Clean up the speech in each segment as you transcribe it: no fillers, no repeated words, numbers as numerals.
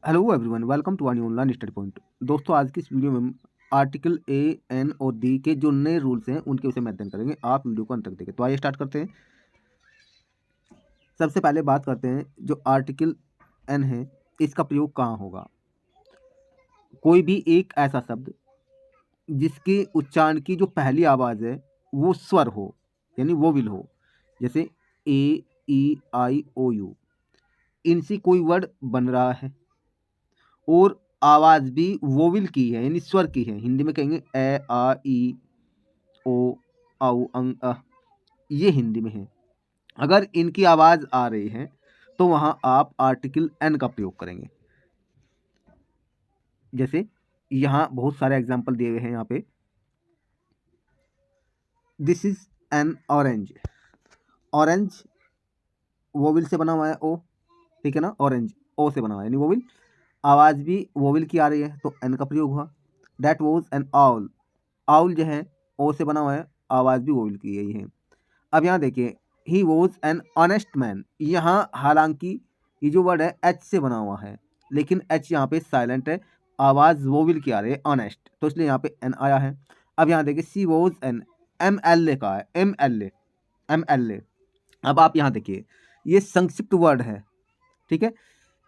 Hello everyone, welcome to आनी online study point. दोस्तों, आज की इस वीडियो में हम आर्टिकल ए, एन और डी के जो नए रूल्स हैं उनके विषय में अध्ययन करेंगे। आप वीडियो को अंत तक देखें। तो आइए स्टार्ट करते हैं। सबसे पहले बात करते हैं जो आर्टिकल एन है, इसका प्रयोग कहाँ होगा। कोई भी एक ऐसा शब्द जिसके उच्चारण की जो पहली आवाज़ है वो स्वर हो, यानी वोविल हो, जैसे ए, ई, आई, ओ, यू। इनसे कोई वर्ड बन रहा है और आवाज़ भी वोविल की है, यानी स्वर की है। हिंदी में कहेंगे ए, आ, ई, ओ, औ, अंग, अ। ये हिंदी में है। अगर इनकी आवाज़ आ रही है तो वहाँ आप आर्टिकल एन का प्रयोग करेंगे। जैसे यहाँ बहुत सारे एग्जाम्पल दिए हुए हैं। यहाँ पे this is an orange. Orange vowel से बना हुआ है, ओ, ठीक है ना। ऑरेंज ओ से बना हुआ है, यानी वोविल। आवाज़ भी वोविल की आ रही है तो एन का प्रयोग हुआ। That was an owl. Owl जो है ओ से बना हुआ है, आवाज़ भी वोविल की गई है। अब यहाँ देखिए, he was an honest man. यहाँ हालांकि ये जो वर्ड है एच से बना हुआ है, लेकिन एच यहाँ पे साइलेंट है, आवाज़ वोविल की आ रही है, ऑनेस्ट, तो इसलिए यहाँ पे एन आया है। अब यहाँ देखिए, she was an, M L A का है, M L A, M L A. अब आप यहाँ देखिए, ये संक्षिप्त वर्ड है, ठीक है।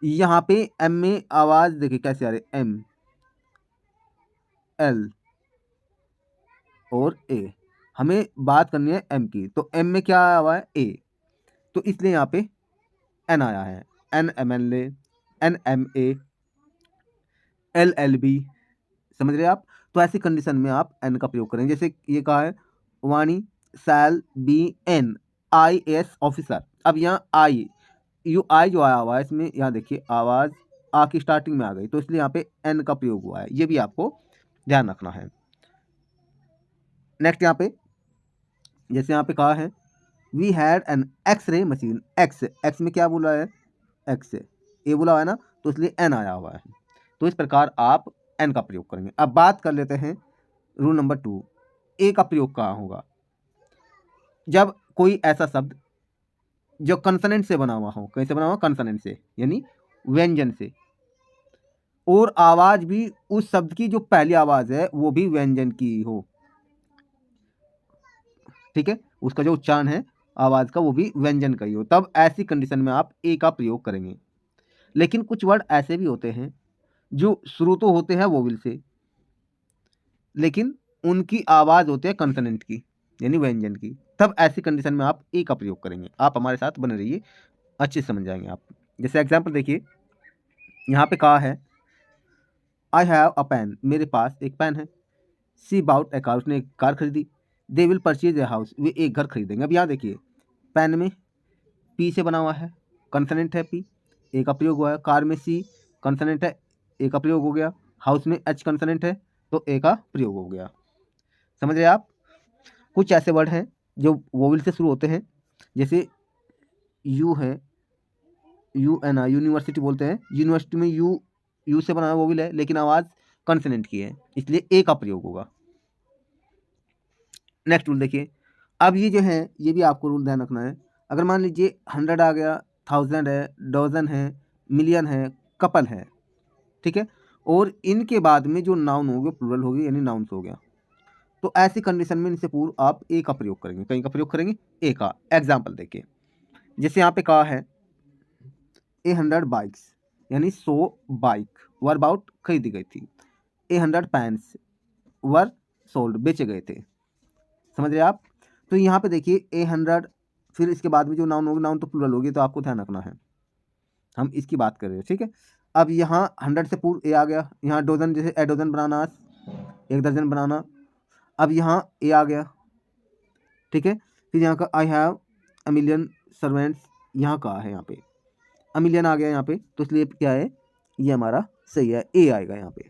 यहाँ पे एम में आवाज़ देखिए कैसे आ रही है, एम, एल और ए। हमें बात करनी है एम की, तो एम में क्या आया हुआ है, ए, तो इसलिए यहाँ पे एन आया है। N M L A, N M A, L L B. समझ रहे आप। तो ऐसी कंडीशन में आप एन का प्रयोग करें। जैसे ये कहा है, Vani Shail B N I S officer. अब यहाँ आई, यू आई जो आया हुआ है इसमें, यहाँ देखिए आवाज़ आ की स्टार्टिंग में आ गई, तो इसलिए यहाँ पे एन का प्रयोग हुआ है। ये भी आपको ध्यान रखना है। नेक्स्ट यहाँ पे, जैसे यहाँ पे कहा है, we had an X ray machine. X, X में क्या बोला है, एक्स, ए बोला हुआ है ना, तो इसलिए एन आया हुआ है। तो इस प्रकार आप एन का प्रयोग करेंगे। अब बात कर लेते हैं रूल नंबर 2, ए का प्रयोग कहाँ होगा। जब कोई ऐसा शब्द जो कंसोनेंट से बना हुआ हो, कैसे बना हुआ, कंसोनेंट से, यानी व्यंजन से, और आवाज भी उस शब्द की जो पहली आवाज है वो भी व्यंजन की हो, ठीक है, उसका जो उच्चारण है आवाज का वो भी व्यंजन का ही हो, तब ऐसी कंडीशन में आप ए का प्रयोग करेंगे। लेकिन कुछ वर्ड ऐसे भी होते हैं जो शुरू तो होते हैं वोविल से, लेकिन उनकी आवाज होती है कंसोनेंट की, यानी व्यंजन की, तब ऐसी कंडीशन में आप ए का प्रयोग करेंगे। आप हमारे साथ बने रहिए, अच्छे से समझ जाएंगे आप। जैसे एग्जाम्पल देखिए, यहाँ पे कहा है, आई हैव अ पेन, मेरे पास एक पेन है। सी बाउट ए कार, उसने एक कार खरीदी। They will purchase a house, वे एक घर खरीदेंगे। अब यहाँ देखिए, पेन में पी से बना हुआ है, कंसोनेंट है पी, ए का प्रयोग हुआ है। कार में सी कंसोनेंट है, ए का प्रयोग हो गया। हाउस में एच कंसोनेंट है, तो ए का प्रयोग हो गया। समझ रहे आप। कुछ ऐसे वर्ड हैं जो वोविल से शुरू होते हैं, जैसे यू है, यू एन आई, यूनिवर्सिटी बोलते हैं। यूनिवर्सिटी में यू, यू से बना हुआ वोविल है, लेकिन आवाज़ कंसोनेंट की है, इसलिए ए का प्रयोग होगा। नेक्स्ट रूल देखिए, अब ये जो है ये भी आपको रूल ध्यान रखना है। अगर मान लीजिए 100 आ गया, 1000 है, डजन है, मिलियन है, कपल है, ठीक है, और इनके बाद में जो नाउन हो गया प्लूरल हो गया, यानी नाउन्स हो गया, तो ऐसी कंडीशन में इनसे पूर्व आप ए का प्रयोग करेंगे। कहीं का प्रयोग करेंगे, ए का। एग्जाम्पल देखिए, जैसे यहाँ पे कहा है, 100 बाइक्स, यानी 100 बाइक वर अबाउट खरीदी गई थी। 100 पैंट्स वर सोल्ड, बेचे गए थे। समझ रहे आप। तो यहाँ पे देखिए 100, फिर इसके बाद में जो नाउन होगी, नाउन तो प्लूरल होगी, तो आपको ध्यान रखना है, हम इसकी बात कर रहे हैं, ठीक है। अब यहाँ 100 से पूर्व ए आ गया। यहाँ डोजन, जैसे ए डोजन बनाना, एक दर्जन बनाना। अब यहाँ ए आ गया, ठीक है। फिर यहाँ का I have a million servants, यहाँ का है, यहाँ पे अ मिलियन आ गया यहाँ पे, तो इसलिए क्या है, ये हमारा सही है, ए आएगा यहाँ पे।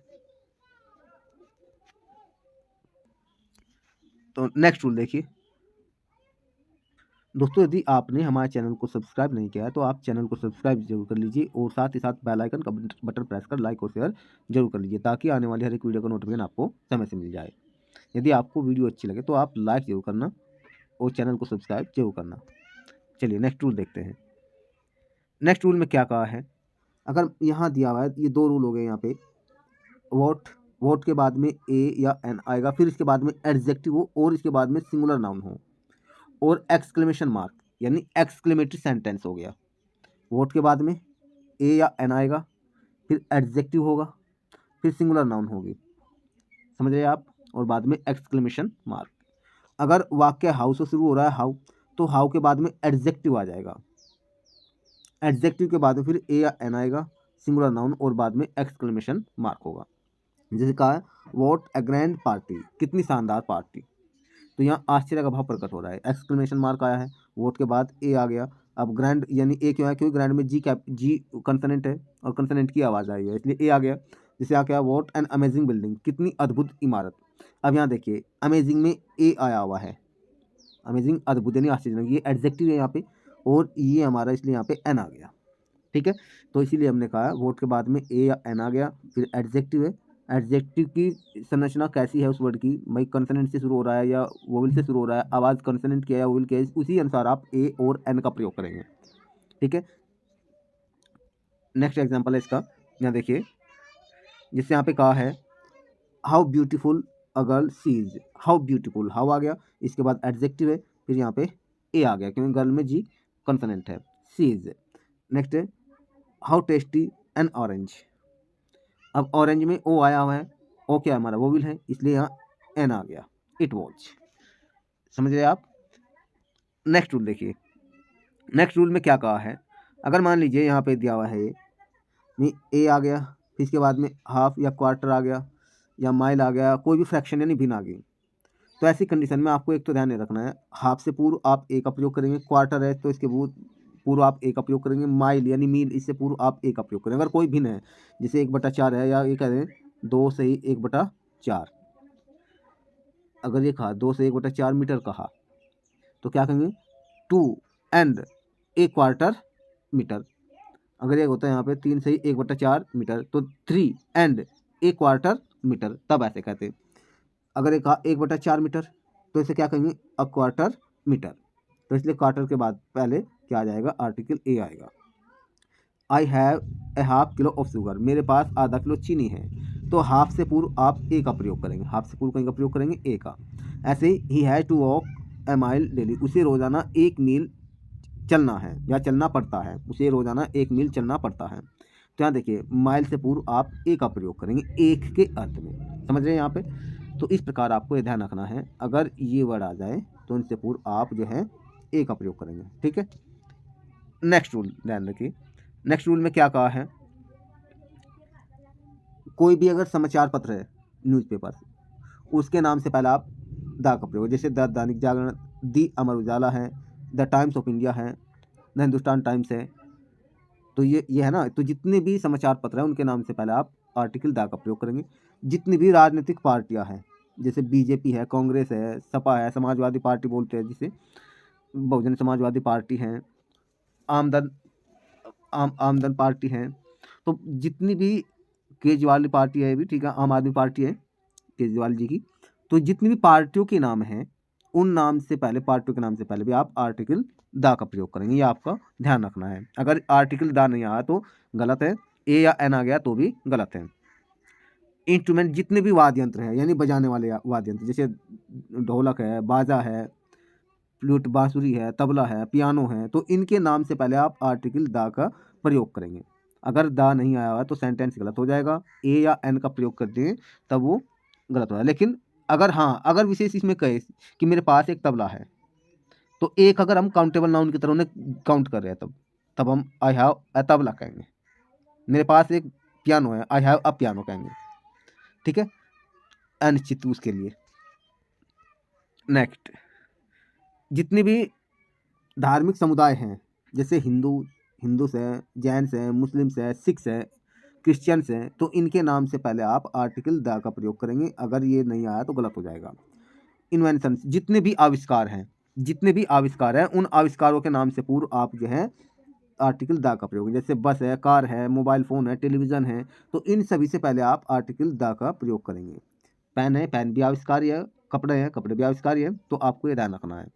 तो नेक्स्ट रूल देखिए दोस्तों, यदि आपने हमारे चैनल को सब्सक्राइब नहीं किया है तो आप चैनल को सब्सक्राइब जरूर कर लीजिए, और साथ ही साथ बेल आइकन का बटन प्रेस कर लाइक और शेयर जरूर कर लीजिए, ताकि आने वाली हर एक वीडियो का नोटिफिकेशन आपको समय से मिल जाए। यदि आपको वीडियो अच्छी लगे तो आप लाइक जरूर करना और चैनल को सब्सक्राइब जरूर करना। चलिए नेक्स्ट रूल देखते हैं। नेक्स्ट रूल में क्या कहा है, अगर यहाँ दिया हुआ है, ये दो रूल हो गए यहाँ पे, वोट, वोट के बाद में ए या एन आएगा, फिर इसके बाद में एडजेक्टिव हो और इसके बाद में सिंगुलर नाउन हो और एक्सक्लेमेशन मार्क यानी एक्सक्लेमेटरी सेंटेंस हो गया। वोट के बाद में ए या एन आएगा, फिर एडजेक्टिव होगा, फिर सिंगुलर नाउन होगी, समझ रहे आप, और बाद में एक्सक्लेमेशन मार्क। अगर वाक्य हाउ से शुरू हो रहा है, हाउ, तो हाउ के बाद में एडजेक्टिव आ जाएगा, एडजेक्टिव के बाद में फिर ए या एन आएगा, सिंगुलर नाउन और बाद में एक्सक्लेमेशन मार्क होगा। जैसे कहा है वॉट ए ग्रैंड पार्टी, कितनी शानदार पार्टी, तो यहाँ आश्चर्य का भाव प्रकट हो रहा है, एक्सक्लेमेशन मार्क आया है, वोट के बाद ए आ गया। अब ग्रैंड यानी ए क्यों आया, क्योंकि ग्रैंड में जी कंसोनेंट है और कंसोनेंट की आवाज़ आई है, इसलिए ए आ गया। जैसे आ गया वॉट एन अमेजिंग बिल्डिंग, कितनी अद्भुत इमारत। अब यहाँ देखिए अमेजिंग में ए आया हुआ है, अमेजिंग अद्भुत यानी आश्चर्यजनक, ये एडजेक्टिव है यहाँ पे और ये हमारा इसलिए यहाँ पे एन आ गया, ठीक है। तो इसीलिए हमने कहा वोट के बाद में ए या एन आ गया, फिर एडजेक्टिव है। एडजेक्टिव की संरचना कैसी है उस वर्ड की, भाई कंसोनेंट से शुरू हो रहा है या वोवेल से शुरू हो रहा है, आवाज़ कंसोनेंट की है या वोवेल की है, उसी अनुसार आप ए और एन का प्रयोग करेंगे, ठीक है। नेक्स्ट एग्जांपल है इसका, यहाँ देखिए, जिससे यहाँ पे कहा है how beautiful a girl she is, how beautiful, how आ गया, इसके बाद एडजेक्टिव है, फिर यहाँ पे ए आ गया क्योंकि गर्ल में जी कंसोनेंट है, सी इज। नेक्स्ट है हाउ टेस्टी एन ऑरेंज, अब ऑरेंज में ओ आया हुआ है, ओ क्या हमारा वोविल है, इसलिए यहाँ एन आ गया, इट वॉज, समझ रहे आप। नेक्स्ट रूल देखिए, नेक्स्ट रूल में क्या कहा है, अगर मान लीजिए यहाँ पे दिया हुआ है ए आ गया, फिर इसके बाद में हाफ या क्वार्टर आ गया या माइल आ गया, कोई भी फ्रैक्शन यानी भिन्न आ गई, तो ऐसी कंडीशन में आपको एक तो ध्यान नहीं रखना है, हाफ से पूर्व आप ए का प्रयोग करेंगे, क्वार्टर है तो इसके पूर्व आप ए का प्रयोग करेंगे, माइल यानी मील इससे पूर्व आप ए का प्रयोग करेंगे। अगर कोई भिन्न है जैसे 1/4 है या ये कह दें 2 से 1/4, अगर ये कहा 2 से 1/4 मीटर कहा तो क्या कहेंगे 2 एंड ए क्वार्टर मीटर। अगर ये होता है यहाँ पे 3 से 1/4 मीटर तो 3 एंड ए क्वार्टर मीटर, तब ऐसे कहते हैं। अगर ये कहा 1/4 मीटर तो इसे क्या कहेंगे अ क्वार्टर मीटर, तो इसलिए क्वार्टर के बाद पहले क्या आ जाएगा, आर्टिकल ए आएगा। I have a half kilo of sugar, मेरे पास आधा किलो चीनी है, तो हाफ से पूर्व आप ए का प्रयोग करेंगे, हाफ से पूर्व का प्रयोग करेंगे ए का। ऐसे ही has to walk a mile daily, उसे रोज़ाना 1 मील चलना है या चलना पड़ता है, उसे रोज़ाना 1 मील चलना पड़ता है। तो यहाँ देखिए माइल से पूर्व आप ए का प्रयोग करेंगे एक के अर्थ में, समझ रहे हैं यहाँ पे। तो इस प्रकार आपको ये ध्यान रखना है, अगर ये वर्ड आ जाए तो इनसे पूर्व आप जो है ए का प्रयोग करेंगे, ठीक है। नेक्स्ट रूल ध्यान रखिए, नेक्स्ट रूल में क्या कहा है, कोई भी अगर समाचार पत्र है न्यूज़पेपर, उसके नाम से पहले आप द का प्रयोग, जैसे द दैनिक जागरण, दी अमर उजाला है, द टाइम्स ऑफ इंडिया है, द हिंदुस्तान टाइम्स है, तो ये है ना, तो जितने भी समाचार पत्र हैं उनके नाम से पहले आप आर्टिकल द का प्रयोग करेंगे। जितनी भी राजनीतिक पार्टियां हैं जैसे बीजेपी है, कांग्रेस है, सपा है, समाजवादी पार्टी बोलते हैं जिसे, बहुजन समाजवादी पार्टी है, आमदन आमदन पार्टी है, तो जितनी भी केजरीवाल पार्टी है भी, ठीक है, आम आदमी पार्टी है केजरीवाल जी की, तो जितनी भी पार्टियों के नाम हैं उन नाम से पहले, पार्टियों के नाम से पहले भी आप आर्टिकल दा का प्रयोग करेंगे, ये आपका ध्यान रखना है। अगर आर्टिकल दा नहीं आया तो गलत है, ए या एन आ गया तो भी गलत है। इंस्ट्रूमेंट जितने भी वाद्य यंत्र हैं यानी बजाने वाले वाद्य यंत्र, जैसे ढोलक है, बाजा है, फ्लूट, बांसुरी है, तबला है, पियानो है, तो इनके नाम से पहले आप आर्टिकल दा का प्रयोग करेंगे। अगर दा नहीं आया हुआ तो सेंटेंस गलत हो जाएगा, ए या एन का प्रयोग कर दें तब वो गलत हो जाएगा। लेकिन अगर हाँ, अगर विशेष इसमें कहे कि मेरे पास एक तबला है, तो एक अगर हम काउंटेबल नाउन की तरह उन्हें काउंट कर रहे हैं तब हम आई हैव अ तबला कहेंगे। मेरे पास एक पियानो है, आई हैव अ पियानो कहेंगे, ठीक है, अनिश्चित उसके लिए। नेक्स्ट, जितने भी धार्मिक समुदाय हैं जैसे हिंदूस हैं, जैन्स हैं, मुस्लिम्स हैं, सिख्स हैं, क्रिश्चियंस हैं, तो इनके नाम से पहले आप आर्टिकल द का प्रयोग करेंगे। अगर ये नहीं आया तो गलत हो जाएगा। इन्वेंशन, जितने भी आविष्कार हैं, जितने भी आविष्कार हैं उन आविष्कारों के नाम से पूर्व आप जो है आर्टिकल द का प्रयोग, जैसे बस है, कार है, मोबाइल फ़ोन है, टेलीविज़न है, तो इन सभी से पहले आप आर्टिकल द का प्रयोग करेंगे। पेन है, पेन भी आविष्कार है, कपड़े हैं, कपड़े भी आविष्कार है, तो आपको ये ध्यान रखना है।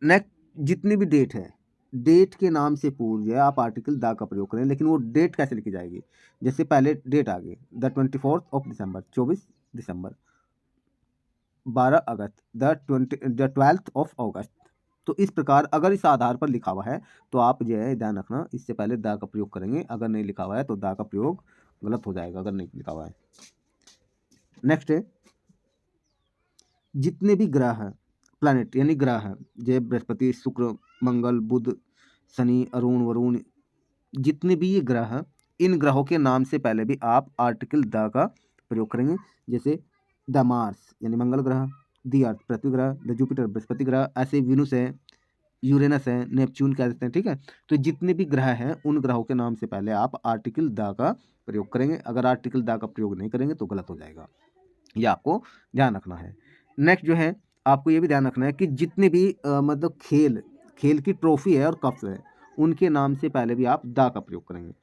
नेक्स्ट, जितनी भी डेट है डेट के नाम से पूर्व जो है आप आर्टिकल द का प्रयोग करें, लेकिन वो डेट कैसे लिखी जाएगी? जैसे पहले डेट आ गई the 24th of December, 24 December, 12 August, the 12th of अगस्त। तो इस प्रकार अगर इस आधार पर लिखा हुआ है तो आप जो है ध्यान रखना, इससे पहले द का प्रयोग करेंगे। अगर नहीं लिखा हुआ है तो द का प्रयोग गलत हो जाएगा, अगर नहीं लिखा हुआ है। नेक्स्ट है, जितने भी ग्रह हैं, प्लैनेट यानी ग्रह हैं, जय बृहस्पति, शुक्र, मंगल, बुध, शनि, अरुण, वरुण, जितने भी ये ग्रह हैं, इन ग्रहों के नाम से पहले भी आप आर्टिकल द का प्रयोग करेंगे। जैसे द मार्स यानी मंगल ग्रह, दी अर्थ पृथ्वी ग्रह, द जुपिटर बृहस्पति ग्रह, ऐसे विनुस है, यूरेनस है, नेपच्यून कह देते हैं, ठीक है। तो जितने भी ग्रह हैं उन ग्रहों के नाम से पहले आप आर्टिकल द का प्रयोग करेंगे। अगर आर्टिकल द का प्रयोग नहीं करेंगे तो गलत हो जाएगा, ये आपको ध्यान रखना है। नेक्स्ट जो है, आपको ये भी ध्यान रखना है कि जितने भी मतलब खेल की ट्रॉफी है और कप है, उनके नाम से पहले भी आप द का प्रयोग करेंगे।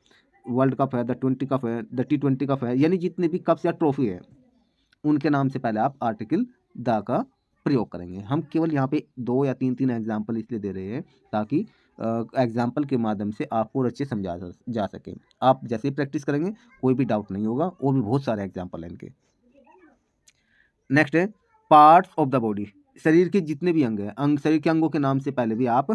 वर्ल्ड कप है, द 20 कप है, द T20 कप है, यानी जितने भी कप्स या ट्रॉफी है उनके नाम से पहले आप आर्टिकल द का प्रयोग करेंगे। हम केवल यहाँ पे 2 या 3 एग्जाम्पल इसलिए दे रहे हैं ताकि एग्जाम्पल के माध्यम से आपको और अच्छे समझा जा सके। आप जैसे ही प्रैक्टिस करेंगे कोई भी डाउट नहीं होगा, और भी बहुत सारे एग्जाम्पल हैं इनके। नेक्स्ट है पार्ट्स ऑफ द बॉडी, शरीर के जितने भी अंग हैं, शरीर के अंगों के नाम से पहले भी आप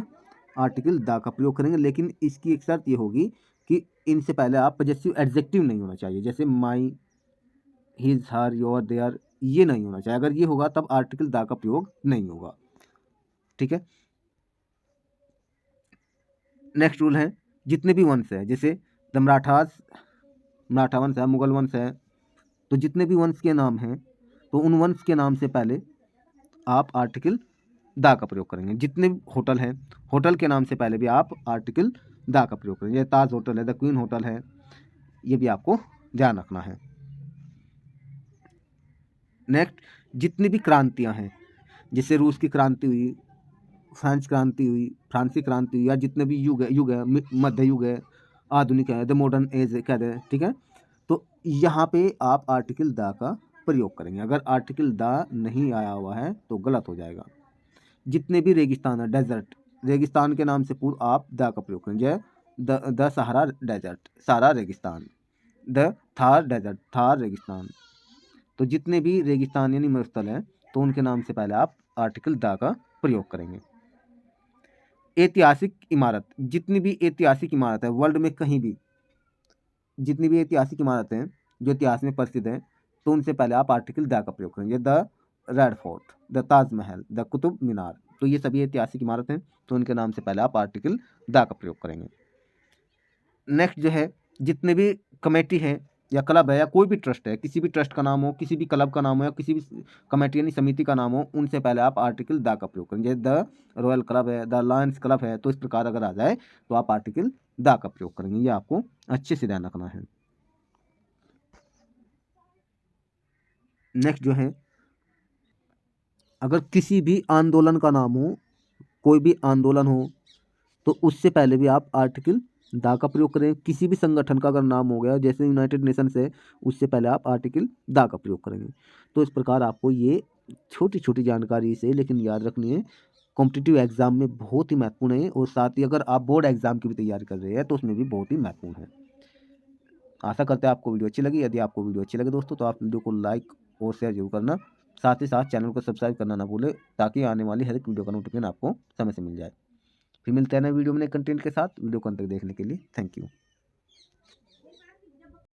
आर्टिकल द का प्रयोग करेंगे, लेकिन इसकी एक शर्त ये होगी कि इनसे पहले आप पॉजेसिव एडजेक्टिव नहीं होना चाहिए। जैसे माई, हिज, हर, योर, देयर, ये नहीं होना चाहिए। अगर ये होगा तब आर्टिकल द का प्रयोग नहीं होगा, ठीक है। नेक्स्ट रूल है, जितने भी वंश है, जैसे द मराठा वंश है, मुगल वंश है, तो जितने भी वंश के नाम हैं तो उन वंश के नाम से पहले आप आर्टिकल द का प्रयोग करेंगे। जितने होटल हैं, होटल के नाम से पहले भी आप आर्टिकल द का प्रयोग करेंगे। ताज होटल है, द क्वीन होटल है, ये भी आपको ध्यान रखना है। नेक्स्ट, जितनी भी क्रांतियां हैं, जैसे रूस की क्रांति हुई, फ्रेंच क्रांति हुई, फ्रांसी क्रांति हुई, या जितने भी युग है, मध्य युग है, आधुनिक है, द मॉडर्न एज कहते हैं, ठीक है। तो यहाँ पे आप आर्टिकल द का प्रयोग करेंगे। अगर आर्टिकल द नहीं आया हुआ है तो गलत हो जाएगा। जितने भी रेगिस्तान है, डेजर्ट, रेगिस्तान के नाम से पूर्व आप द का प्रयोग करें। जय द सहारा डेजर्ट, सहारा रेगिस्तान, द थार डेजर्ट, थार रेगिस्तान। तो जितने भी रेगिस्तान यानी मरुस्थल हैं तो उनके नाम से पहले आप आर्टिकल द का प्रयोग करेंगे। ऐतिहासिक इमारत, जितनी भी ऐतिहासिक इमारत है वर्ल्ड में, कहीं भी जितनी भी ऐतिहासिक इमारतें हैं जो इतिहास में प्रसिद्ध हैं, तो उनसे पहले आप आर्टिकल द का प्रयोग करेंगे। The Red Fort, the Taj Mahal, the Qutub Minar, तो ये सभी ऐतिहासिक इमारत हैं, तो उनके नाम से पहले आप आर्टिकल द का प्रयोग करेंगे। नेक्स्ट जो है, जितने भी कमेटी है या क्लब है या कोई भी ट्रस्ट है, किसी भी ट्रस्ट का नाम हो, किसी भी क्लब का नाम हो, या किसी भी कमेटी यानी समिति का नाम हो, उनसे पहले आप आर्टिकल द का प्रयोग करेंगे। द रॉयल क्लब है, द लायंस क्लब है, तो इस प्रकार अगर आ जाए तो आप आर्टिकल द का प्रयोग करेंगे। ये आपको अच्छे से ध्यान रखना है। नेक्स्ट जो है, अगर किसी भी आंदोलन का नाम हो, कोई भी आंदोलन हो, तो उससे पहले भी आप आर्टिकल द का प्रयोग करें। किसी भी संगठन का अगर नाम हो गया, जैसे यूनाइटेड नेशंस है, उससे पहले आप आर्टिकल द का प्रयोग करेंगे। तो इस प्रकार आपको ये छोटी छोटी जानकारी से लेकिन याद रखनी है, कॉम्पिटिटिव एग्जाम में बहुत ही महत्वपूर्ण है, और साथ ही अगर आप बोर्ड एग्जाम की भी तैयारी कर रहे हैं तो उसमें भी बहुत ही महत्वपूर्ण है। आशा करते हैं आपको वीडियो अच्छी लगी। यदि आपको वीडियो अच्छी लगे दोस्तों तो आप वीडियो को लाइक और शेयर जरूर करना, साथ ही साथ चैनल को सब्सक्राइब करना ना भूलें, ताकि आने वाली हर एक वीडियो का नोटिफिकेशन आपको समय से मिल जाए। फिर मिलते हैं नए वीडियो में नए कंटेंट के साथ। वीडियो को अंत तक देखने के लिए थैंक यू।